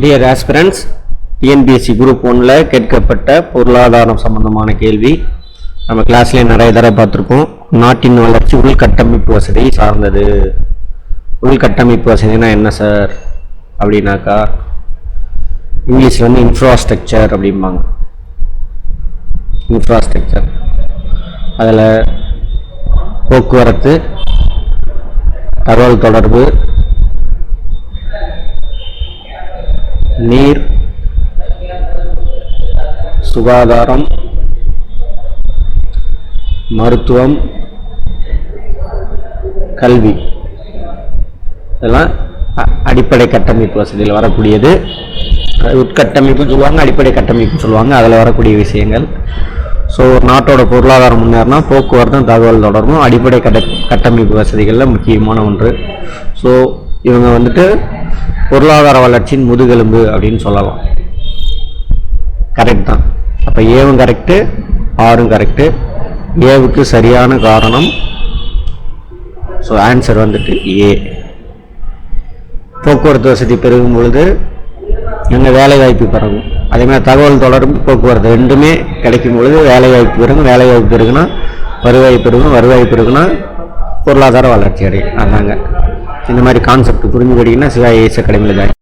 Dear aspirants, TNPSC group 1ல் கேட்கப்பட்ட பொருளாதாரம் சம்பந்தமான கேள்வி நம்ம கிளாஸ்லேயே நிறைய தடவை பார்த்துருக்கோம். நாட்டின் வளர்ச்சி உள்கட்டமைப்பு வசதியை சார்ந்தது. உள்கட்டமைப்பு வசதினா என்ன சார் அப்படின்னாக்கா, இங்கிலீஷில் வந்து இன்ஃப்ராஸ்ட்ரக்சர் அப்படிம்பாங்க. இன்ஃப்ராஸ்ட்ரக்சர் அதில் போக்குவரத்து, தகவல் தொடர்பு, நீர், சுகாதாரம், மருத்துவம், கல்வி, இதெல்லாம் அடிப்படை கட்டமைப்பு வசதியில் வரக்கூடியது. உட்கட்டமைப்பு சொல்லுவாங்க, அடிப்படை கட்டமைப்பு சொல்லுவாங்க. அதில் வரக்கூடிய விஷயங்கள். ஸோ நாட்டோட பொருளாதாரம் முன்னேறினா போக்குவரத்தும் தகவல் தொடர்பும் அடிப்படை கட்டமைப்பு வசதிகளில் முக்கியமான ஒன்று. ஸோ இவங்க வந்துட்டு பொருளாதார வளர்ச்சியின் முதுகெலும்பு அப்படின்னு சொல்லலாம். கரெக்ட் தான். அப்போ ஏவும் கரெக்டு, ஆரும் கரெக்டு. ஏவுக்கு சரியான காரணம். ஸோ ஆன்சர் வந்துட்டு ஏ. போக்குவரத்து வசதி பெருகும் பொழுது எங்கள் வேலைவாய்ப்பு பெருகும். அதேமாதிரி தகவல் தொடர்பு, போக்குவரத்து ரெண்டுமே கிடைக்கும் பொழுது வேலைவாய்ப்பு பெருகும். வேலைவாய்ப்பு பெருகுனா வருவாய் பெருகும். வருவாய் பெருகுனா பொருளாதார வளர்ச்சி அடையும். அதாங்க. இந்த மாதிரி கான்செப்ட் புரிஞ்சுக்கிட்டீங்கன்னா சிவா ஐஏஎஸ் அகாடமியில் தான்